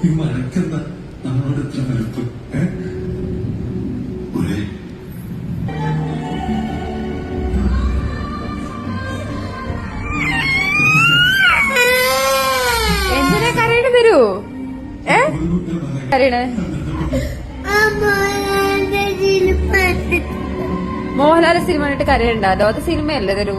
ഈ മഴക്കെന്താ നമ്മളോട് എത്ര വെറുപ്പ്? ഒരേ എന്തിനാ കരയണ തരൂ? കരയണേ മോഹൻലാൽ സിനിമ കണ്ടിട്ട് കരയണ്ട. ലോക സിനിമയല്ലേ തരൂ.